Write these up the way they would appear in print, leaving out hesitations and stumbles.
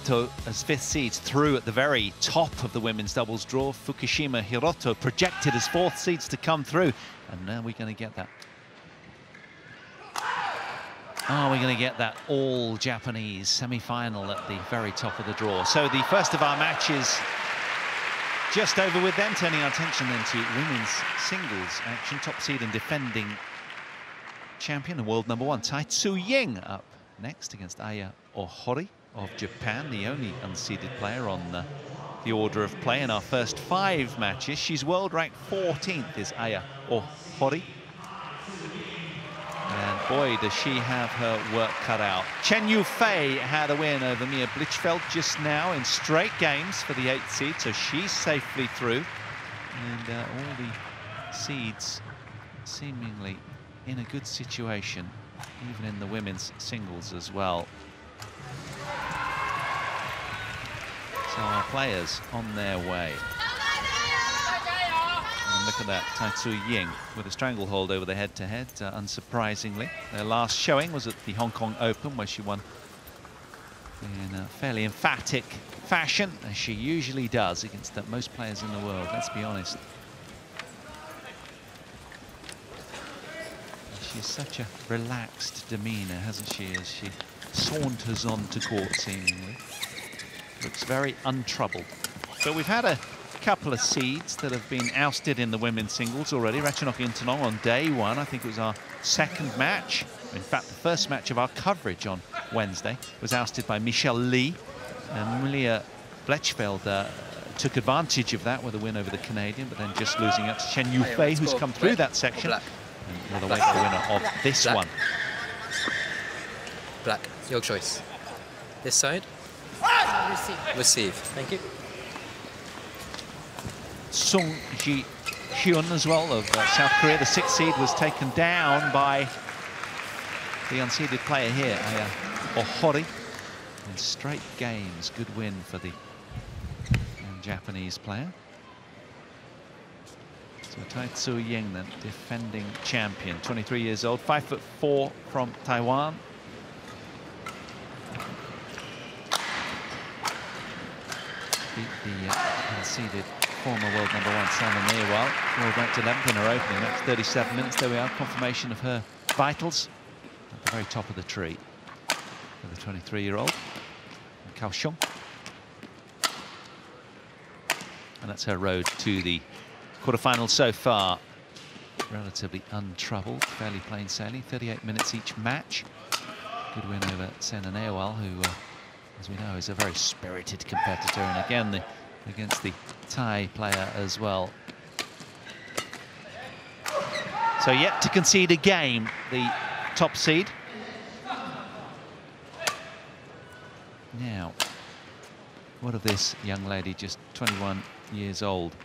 Hiroto as fifth seeds through at the very top of the women's doubles draw. Fukushima, Hiroto projected as fourth seeds to come through. And now we're going to get that. Are we going to get that all-Japanese semi-final at the very top of the draw? So the first of our matches just over with then, turning our attention then to women's singles action. Top seed and defending champion and world #1, TAI Tzu Ying, up next against Aya OHORI of Japan, the only unseeded player on the order of play in our first 5 matches. She's world ranked 14th, is Aya OHORI. And boy, does she have her work cut out. Chen Yufei had a win over Mia Blichfeld just now in straight games for the 8th seed, so she's safely through. And all the seeds seemingly in a good situation, even in the women's singles as well. So our players on their way. And look at that, TAI Tzu Ying with a stranglehold over the head-to-head, unsurprisingly. Their last showing was at the Hong Kong Open, where she won in a fairly emphatic fashion, as she usually does against most players in the world, let's be honest. She's such a relaxed demeanour, hasn't she, as she saunters onto court, seemingly. Looks very untroubled. But we've had a couple of seeds that have been ousted in the women's singles already. Ratchanok Intanon on day 1, I think it was our second match. In fact, the first match of our coverage on Wednesday was ousted by Michelle Lee. And Mia Blichfeld took advantage of that with a win over the Canadian, but then just losing out to Chen Yufei, who's come through that section. And we'll await the winner of this one. Black, your choice. This side? Receive. Receive. Thank you. Sung Ji Hyun as well of South Korea. The 6th seed was taken down by the unseeded player here, Aya OHORI. In straight games, good win for the Japanese player. So TAI Tzu Ying, then, defending champion, 23 years old, 5'4" from Taiwan. Beat the unseeded former world #1 Sana Nehwal, world ranked 11th in her opening. That's 37 minutes. There we are, confirmation of her vitals at the very top of the tree for the 23-year-old Kaohsiung. And that's her road to the quarterfinals so far. Relatively untroubled, fairly plain sailing, 38 minutes each match. Good win over Sana Nehwal, who, as we know, is a very spirited competitor, and again, against the Thai player as well. So yet to concede a game, the top seed. Now, what of this young lady, just 21 years old,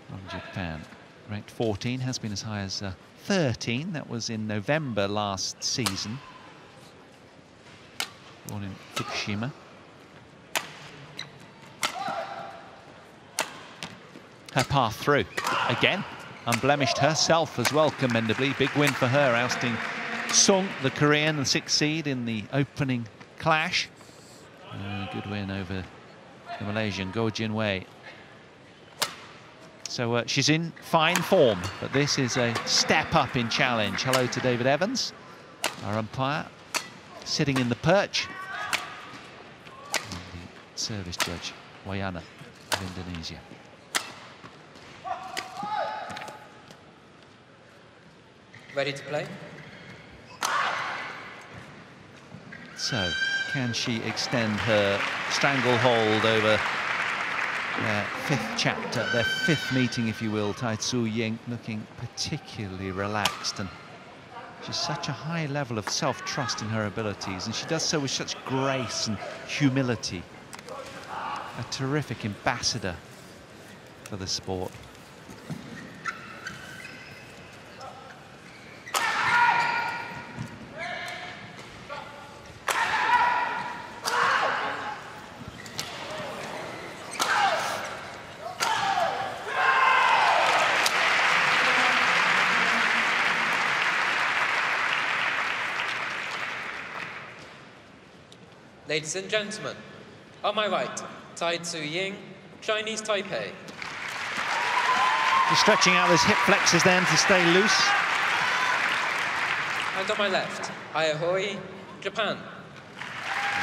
from Japan? Ranked 14, has been as high as 13. That was in November last season. Born in Fukushima. Her path through, again, unblemished herself as well, commendably. Big win for her, ousting Sung, the Korean, the 6th seed in the opening clash. Good win over the Malaysian, Goh Jin Wei. So she's in fine form, but this is a step up in challenge. Hello to David Evans, our umpire, sitting in the perch. And the service judge, Wayana of Indonesia. Ready to play? So, can she extend her stranglehold over their 5th chapter, their 5th meeting, if you will? TAI Tzu Ying looking particularly relaxed, and she's such a high level of self-trust in her abilities, and she does so with such grace and humility. A terrific ambassador for the sport. Ladies and gentlemen, on my right, TAI Tzu Ying, Chinese Taipei. Just stretching out those hip flexors then to stay loose. And on my left, Aya OHORI, Japan.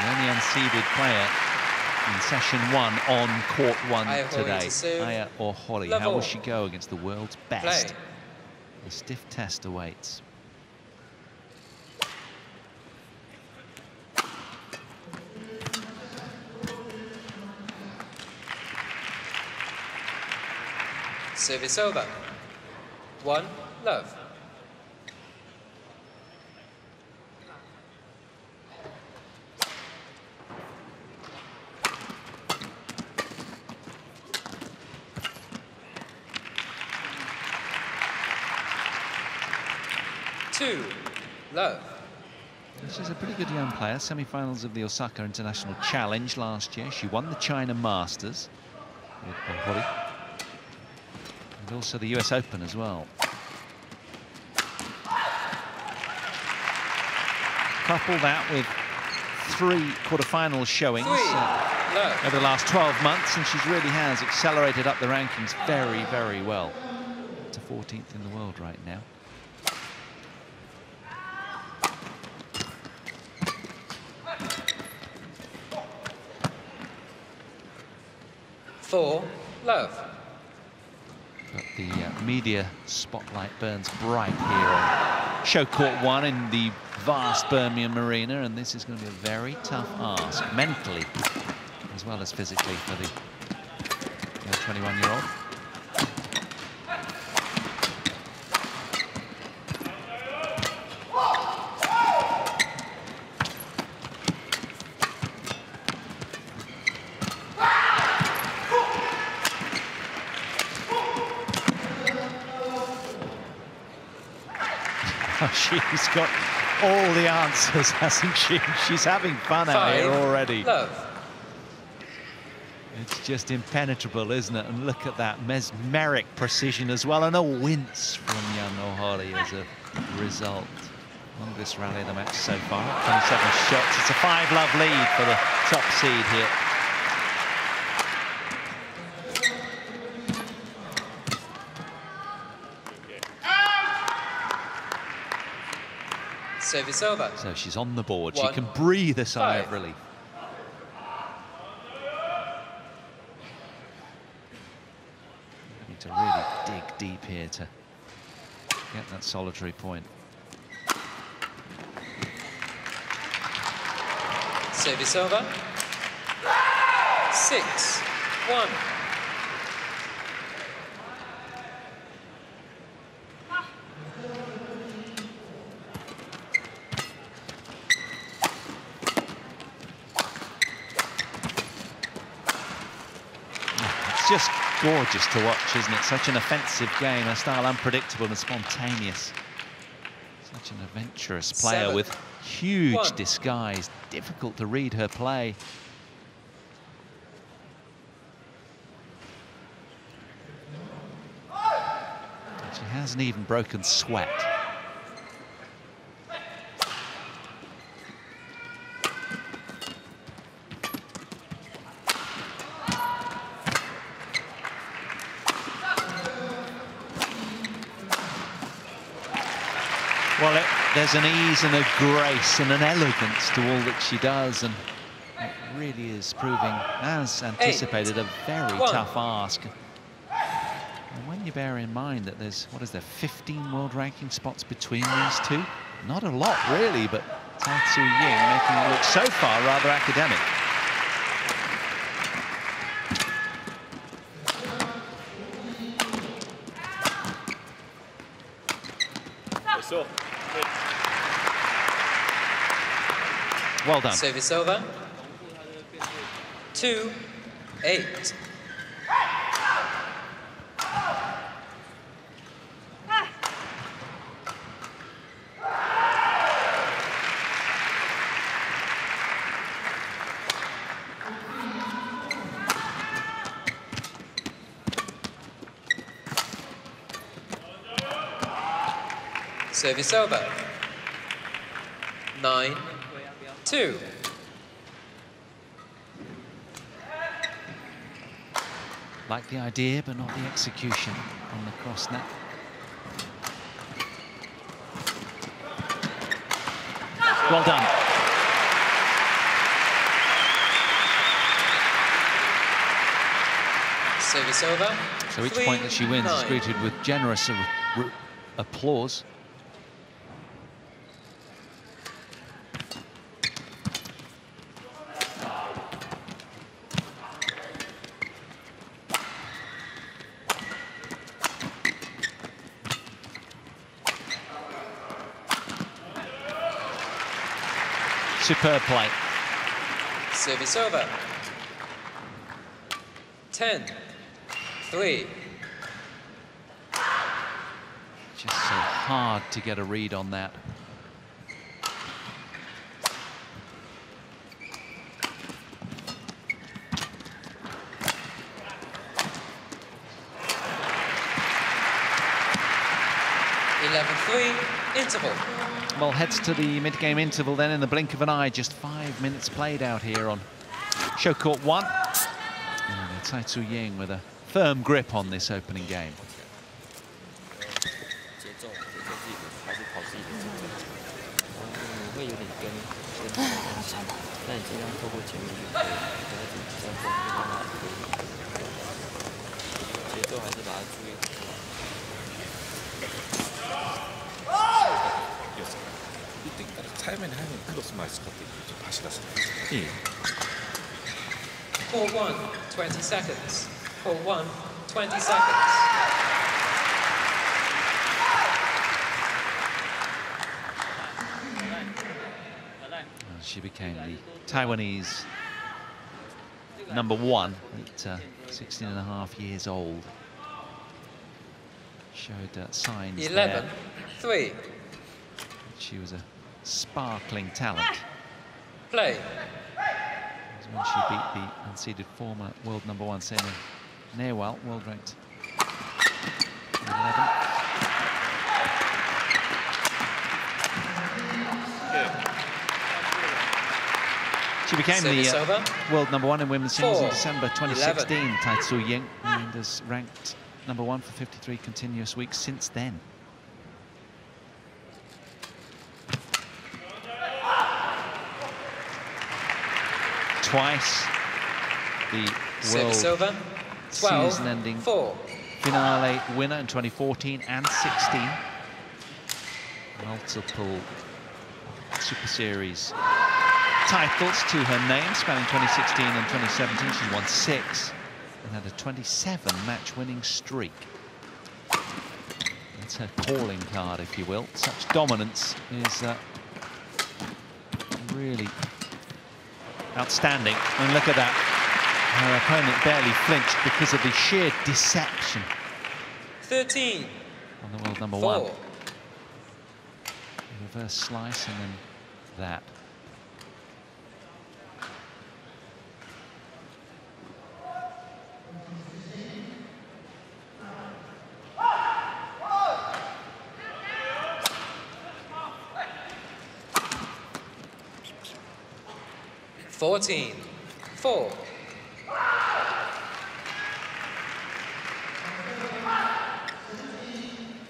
The only unseeded player in session 1 on court 1 today. Aya OHORI. How will she go against the world's best? Play. The stiff test awaits. Service over. 1, love. Two, love. She's a pretty good young player. Semi-finals of the Osaka International Challenge last year. She won the China Masters with OHORI. And also the US Open as well. Couple that with 3 quarterfinal showings over the last 12 months, and she really has accelerated up the rankings very, very well. To 14th in the world right now. Four, love. But the media spotlight burns bright here on show court 1 in the vast Birmingham Arena, and this is going to be a very tough ask, mentally as well as physically, for the 21-year-old. She's got all the answers, hasn't she? She's having fun out here already. Love. It's just impenetrable, isn't it? And look at that mesmeric precision as well, and a wince from young OHORI as a result. Longest rally of the match so far, 27 shots. It's a 5-love lead for the top seed here. Service over. So she's on the board. She can breathe a sigh of relief. Need to really dig deep here to get that solitary point. Service over. 6-1. Just gorgeous to watch, isn't it? Such an offensive game, her style unpredictable and spontaneous. Such an adventurous player with huge disguise. Difficult to read her play. She hasn't even broken sweat. Well, there's an ease and a grace and an elegance to all that she does, and it really is proving, as anticipated, a very tough ask. And when you bear in mind that there's, 15 world ranking spots between these two? Not a lot, really, but TAI Tzu Ying making it look so far rather academic. Well done. Service over. 2-8. Service over. 9-2. Like the idea, but not the execution on the cross net. Well done. Service over. So each point that she wins is greeted with generous applause. Superb play. Service over. 10-3. Just so hard to get a read on that. Interval. Well, heads to the mid-game interval then in the blink of an eye. Just 5 minutes played out here on show court 1. And TAI Tzu Ying with a firm grip on this opening game. Yeah. Court 1, 20 seconds. Court 1, 20 seconds. She became the Taiwanese #1 at 16 and a half years old. Showed signs 11-3. She was a sparkling talent. Play. It was when she beat the unseeded former world #1 Sena Nehwal, world ranked 11th. She became the world #1 in women's singles in December 2016, TAI Tzu Ying, and has ranked #1 for 53 continuous weeks since then. Twice the world season-ending finale winner in 2014 and 16. Multiple Super Series titles to her name, spanning 2016 and 2017. She's won 6 and had a 27-match winning streak. That's her calling card, if you will. Such dominance is really outstanding. And look at that. Her opponent barely flinched because of the sheer deception 13 on the world #1. Reverse slice and then that. $14-4.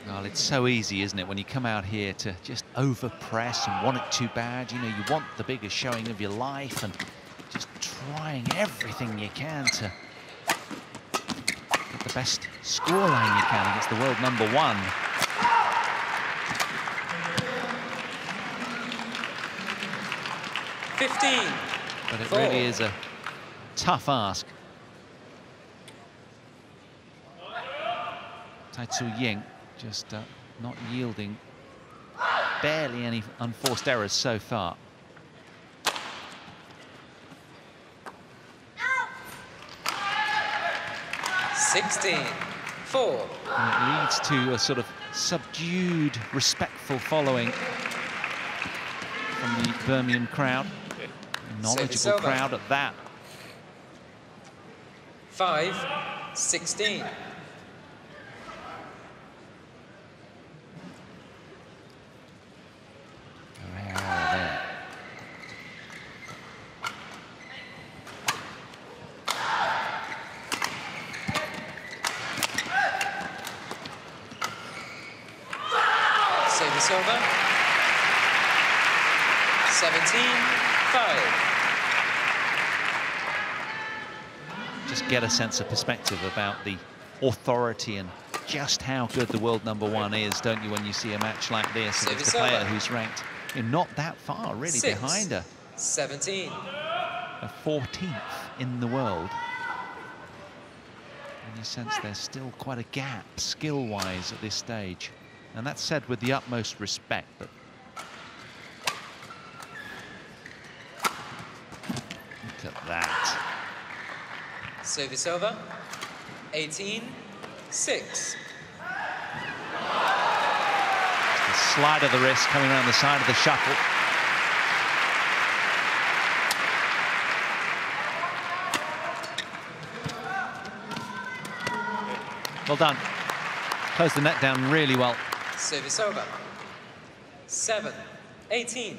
Well, it's so easy, isn't it, when you come out here to just over-press and want it too bad. You know, you want the biggest showing of your life and just trying everything you can to get the best scoreline you can against the world #1. But it really is a tough ask. TAI Tzu Ying just not yielding barely any unforced errors so far. $16-4. And it leads to a sort of subdued, respectful following from the Birmingham crowd. A knowledgeable crowd at that. 5-16. Service over. 17-5. Just get a sense of perspective about the authority and just how good the world #1 is, don't you, when you see a match like this against a player who's ranked not that far, really, behind her. 17. A 14th in the world. And you sense there's still quite a gap, skill-wise, at this stage. And that's said with the utmost respect, but look at that. Service over. 18-6. The slide of the wrist coming around the side of the shuttle. Well done. Closed the net down really well. Service over. 7-18.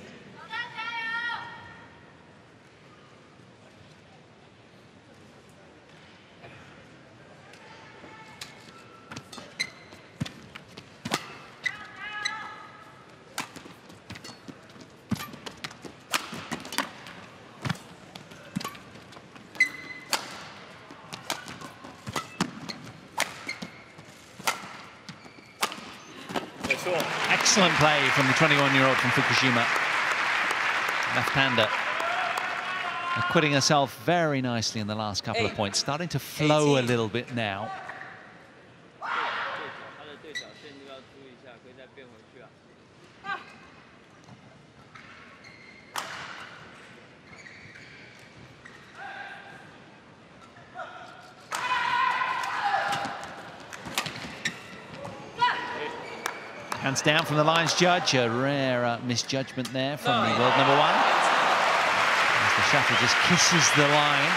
Excellent play from the 21-year-old from Fukushima. Left-hander. Acquitting herself very nicely in the last couple of points. Starting to flow 18. a little bit now. Hands down from the lines judge. A rare misjudgment there from the world #1. As the shuttle just kisses the line.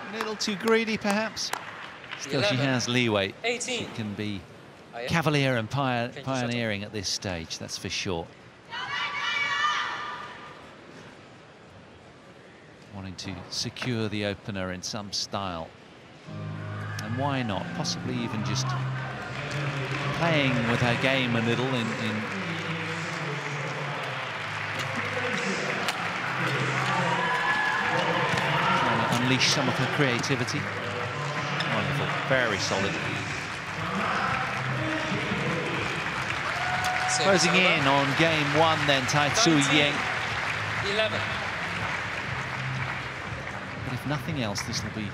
A little too greedy, perhaps. Still, she has leeway. 18. She can be cavalier and pioneering at this stage, that's for sure. Wanting to secure the opener in some style. And why not? Possibly even just playing with her game a little in trying to unleash some of her creativity. Wonderful, very solid. Closing in on game 1 then, TAI Tzu Ying. 11. But if nothing else, this will be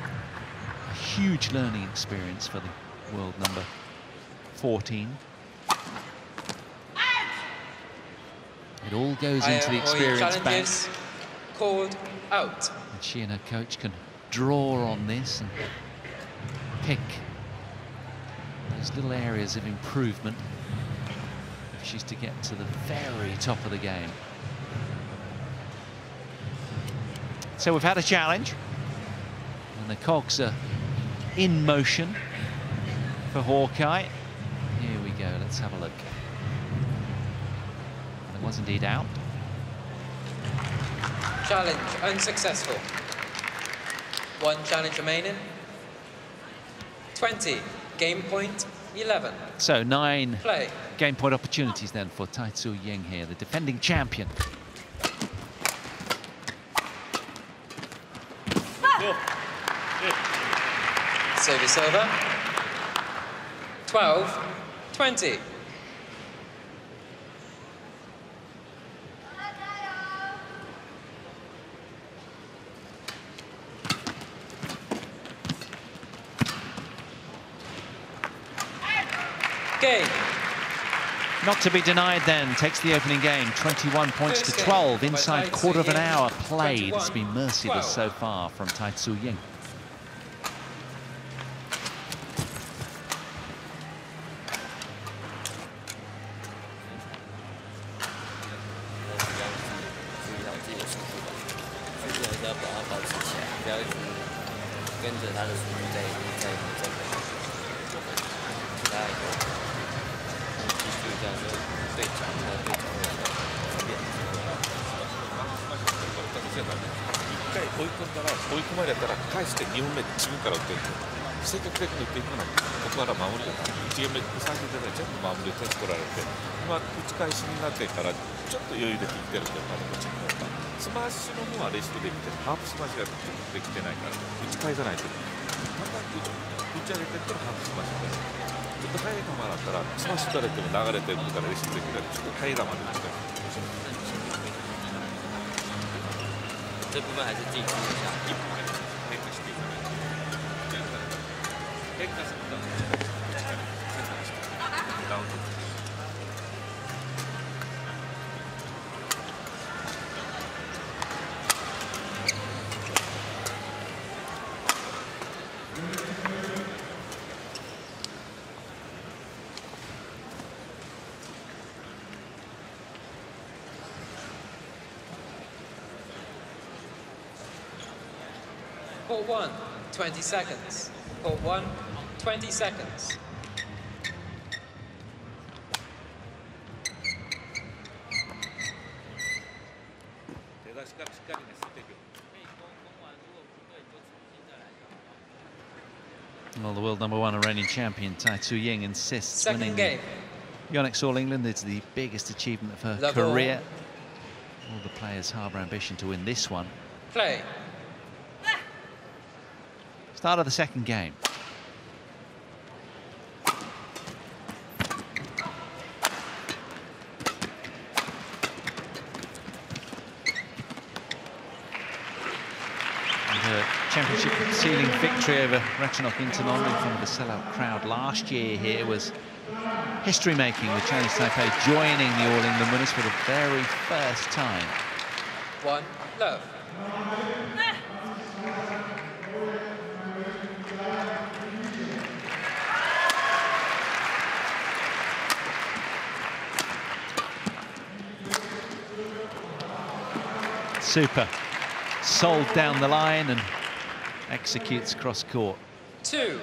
a huge learning experience for the world #14. It all goes into the experience bank. Called out. And she and her coach can draw on this and pick those little areas of improvement if she's to get to the very top of the game. So we've had a challenge, and the cogs are in motion for Hawkeye. Here we go, let's have a look. And it was indeed out. Challenge unsuccessful. 1 challenge remaining. 20. Game point 11. So 9 Play. game point opportunities then for TAI Tzu Ying here, the defending champion. Service over. 12-20. Game. Not to be denied then, takes the opening game, 21 points to 12, inside quarter of an hour played. It's been merciless so far from TAI Tzu Ying. Court 1, 20 seconds. Court 1, 20 seconds. Well, the world #1 and reigning champion TAI Tzu Ying insists Second game. Yonex All England is the biggest achievement of her career. All the players harbour ambition to win this one. Play. Start of the second game. And her championship ceiling victory over Ratchanok Internon in front of a sellout crowd last year here was history-making, with Chinese Taipei joining the All England winners for the very first time. 1, love. Super. Sold down the line and executes cross court. 2,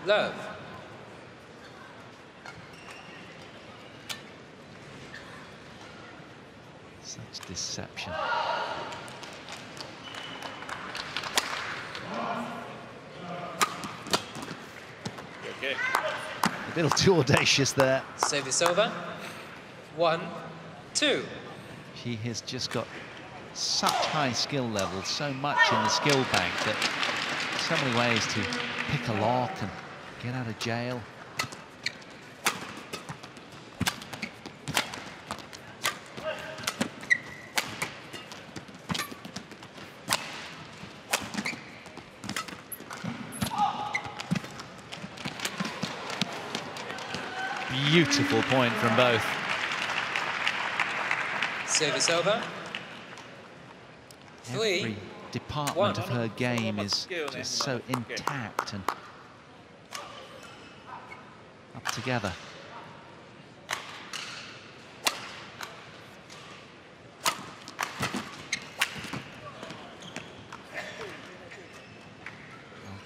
love. Such deception. Okay. A little too audacious there. Service over. 1, 2. She has just got such high skill levels, so much in the skill bank, that so many ways to pick a lock and get out of jail. Beautiful point from both. Service over. 3, Every department of her game is just so intact and up together.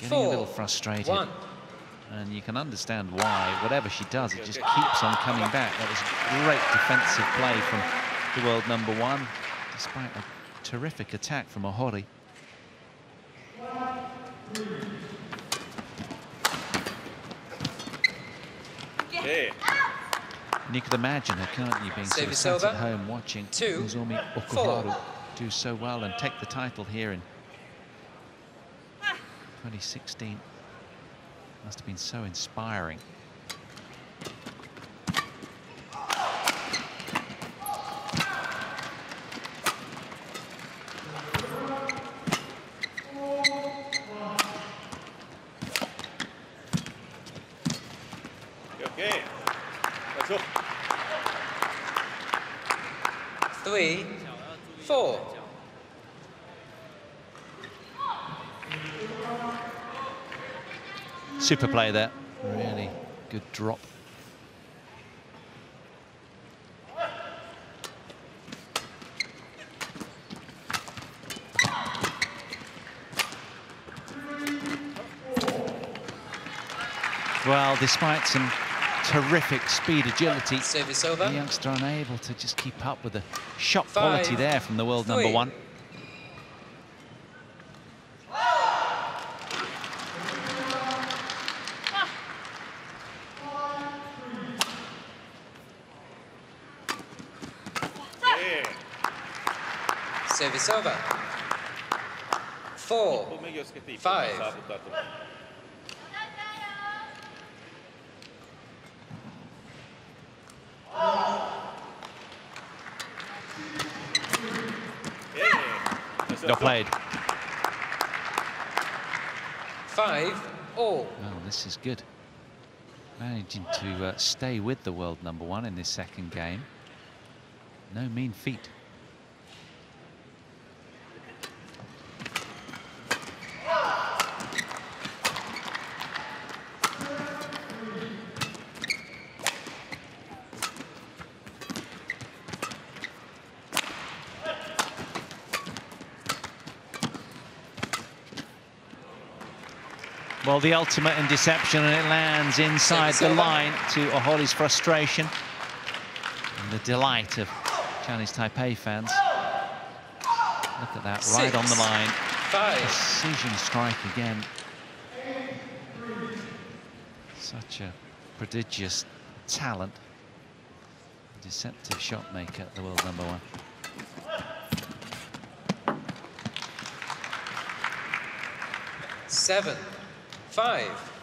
Getting a little frustrated. 1. And you can understand why. Whatever she does, it just keeps on coming back. That was great defensive play from the world #1, despite a terrific attack from OHORI. Okay. And you can imagine her, can't you, being sort of sat at home watching Nozomi Okuharu do so well and take the title here in 2016. Must have been so inspiring. Okay. Let's go. 3, 4. Super play there. Really good drop. Well, despite some terrific speed, agility, Service over. the youngster unable to just keep up with the shot 5, quality there from the world 3. number 1. Service over. 4, 5. Well played. 5, all. Well, this is good. Managing to stay with the world number 1 in this second game. No mean feat. Well, the ultimate in deception, and it lands inside the line to Ohori's frustration and the delight of Chinese Taipei fans. Look at that, 6, right on the line. 5. Precision strike again. Such a prodigious talent. Deceptive shot maker, the world number 1. Seven, 5.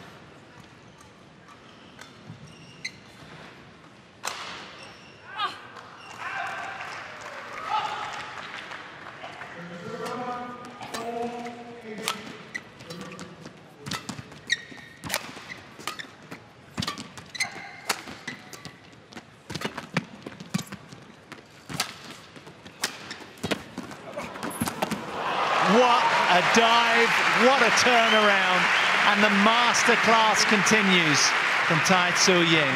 What a dive, what a turnaround, and the masterclass continues from TAI Tzu Ying.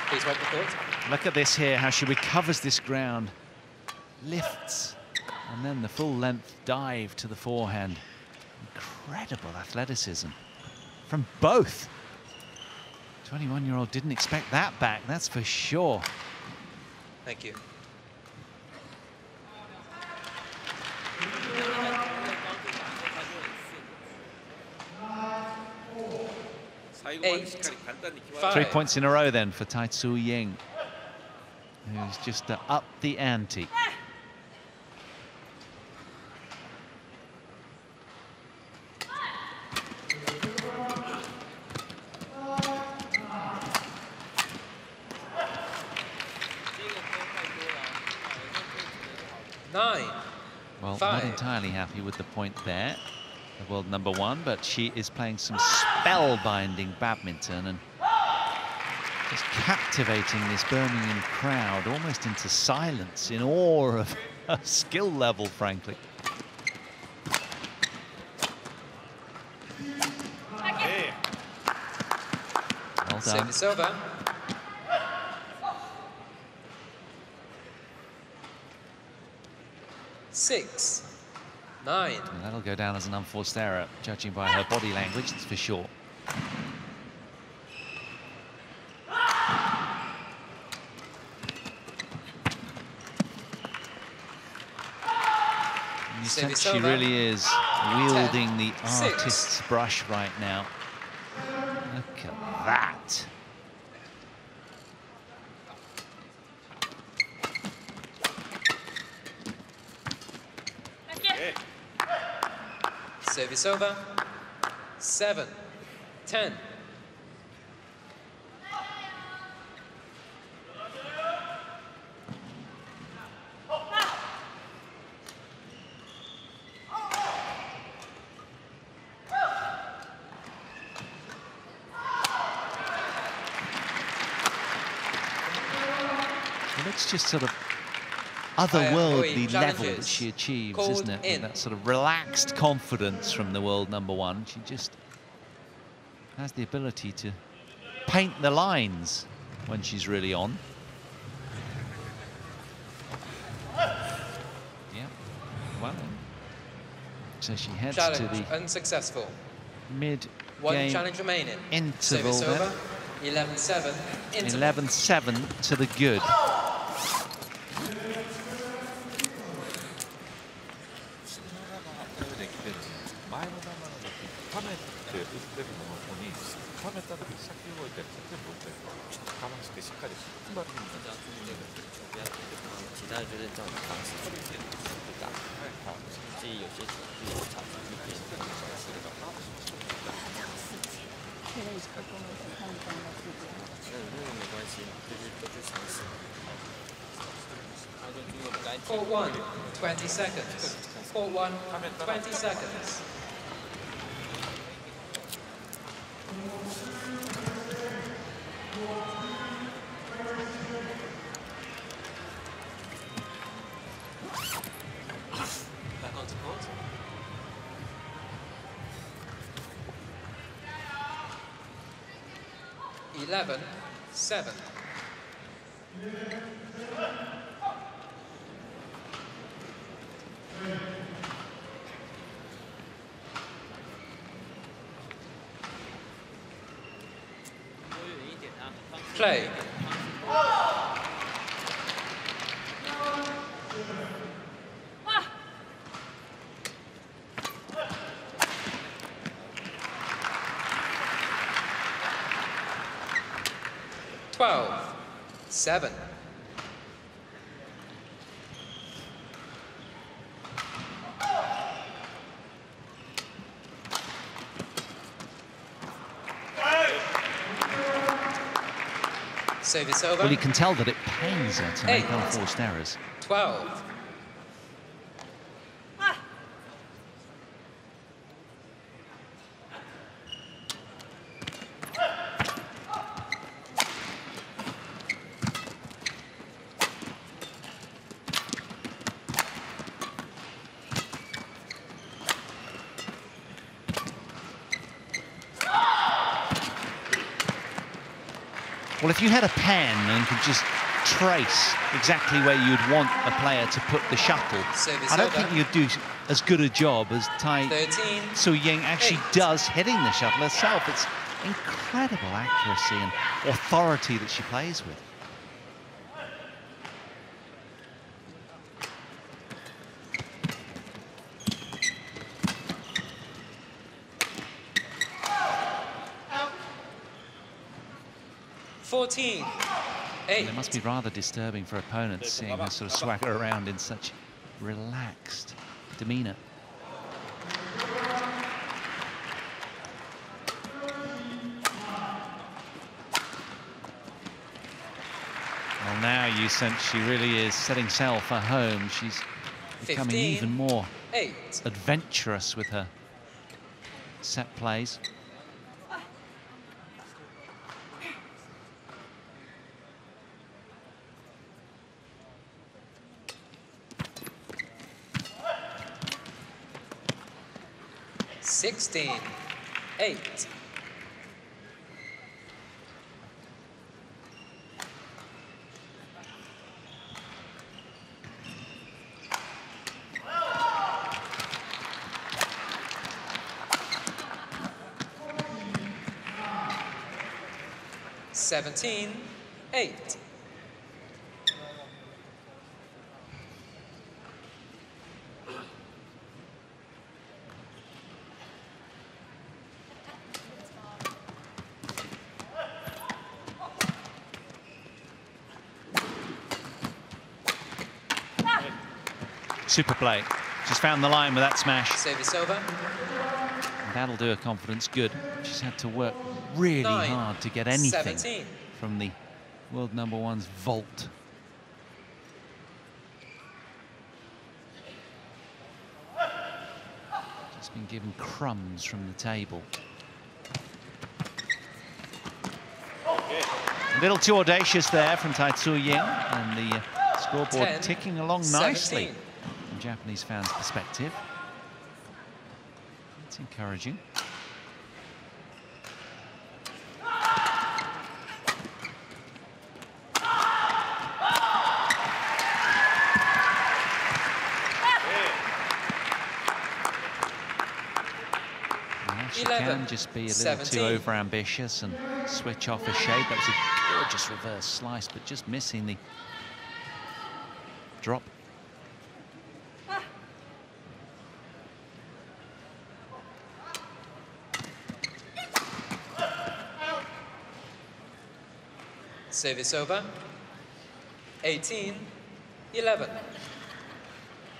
Please wipe the court. Look at this here, how she recovers this ground, lifts, and then the full length dive to the forehand. Incredible athleticism from both. 21-year-old didn't expect that back, that's for sure. Thank you. 8, 5. 3 points in a row then for TAI Tzu Ying, who's just up the ante. Well, 5. not entirely happy with the point there, the world number 1, but she is playing some spellbinding badminton and just captivating this Birmingham crowd almost into silence in awe of her skill level, frankly. Well done. Service over. 6, 9. And that'll go down as an unforced error, judging by her body language, that's for sure. And you sense she really is wielding the artist's brush right now. Look at that. Service over. 7, 10. Let's just sort of otherworldly level that challenges. she achieves, Called isn't it? in. That sort of relaxed confidence from the world #1. She just has the ability to paint the lines when she's really on. Yeah, well, so she heads to Challenge the unsuccessful. mid-game One challenge remaining. interval Service then. over. 11-7. Interval. 11-7 to the good. Court 1, 20 seconds. Court 1, 20 seconds. Back onto court. Eleven, 7. Play. Twelve, 7. Service over. Well, you can tell that it pains her to make 8. unforced errors. 12. Well, if you had a pen and could just trace exactly where you'd want a player to put the shuttle, Service I don't over. think you'd do as good a job as TAI 13. Tzu Ying actually 8. does hitting the shuttle herself. It's incredible accuracy and authority that she plays with. Fourteen. 8. And it must be rather disturbing for opponents seeing her sort of swagger around in such relaxed demeanor. Well, now you sense she really is setting sail for home. She's becoming 15, even more 8. adventurous with her set plays. Sixteen. 8. Seventeen. 8. Super play. She's found the line with that smash. Service over. And that'll do her confidence good. She's had to work really 9, hard to get anything 17. from the world #1's vault. Just been given crumbs from the table. A little too audacious there from TAI Tzu Ying, and the Scoreboard 10, ticking along 17. nicely from Japanese fans' perspective. It's encouraging. She can just be a little 17. too over-ambitious and switch off a shade. That was a gorgeous reverse slice, but just missing the drop. Service over. 18-11.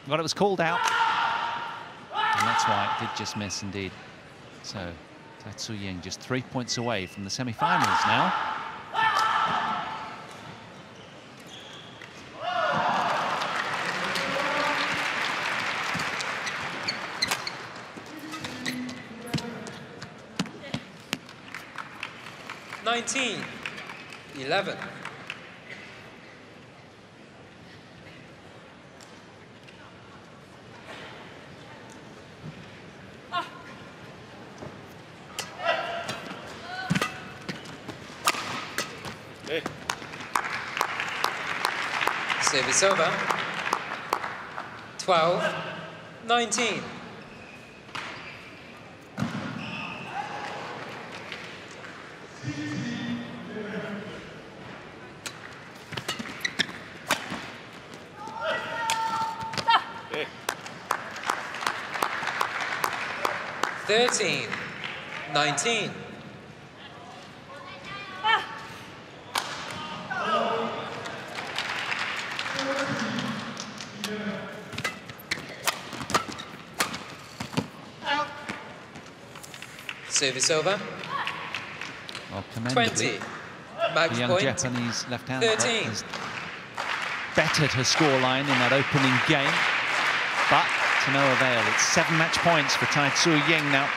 Well, it was called out. And that's why it did just miss indeed. So, TAI Tzu Ying just 3 points away from the semi-finals now. $19, 11. Hey. Service over. 12, 19. Hey. 13, 19. Service over. Well, commendably, 20. Match the young point. Japanese left-hander 13. has bettered her scoreline in that opening game, but to no avail. It's 7 match points for TAI Tzu Ying now.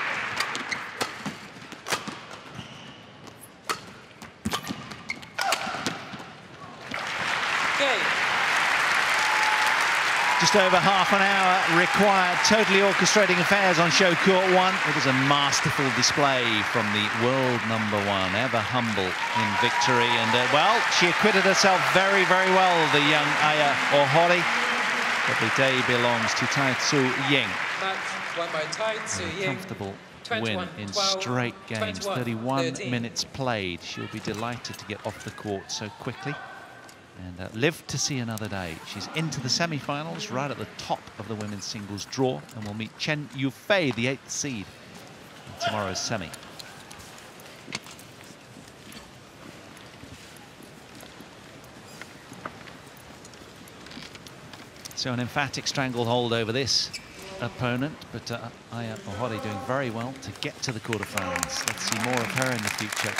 Okay. Just over half an hour required, totally orchestrating affairs on show court 1. It was a masterful display from the world #1, ever humble in victory. And, well, she acquitted herself very, very well, the young Aya OHORI. But the day belongs to TAI Tzu Ying. Match won by TAI Tzu Ying. Comfortable 21, win in 12, straight games, 21, 31 13. minutes played. She'll be delighted to get off the court so quickly and live to see another day. She's into the semi-finals, right at the top of the women's singles draw, and will meet Chen Yufei, the 8th seed, in tomorrow's semi. So an emphatic stranglehold over this opponent, but Aya OHORI doing very well to get to the quarterfinals. Let's see more of her in the future.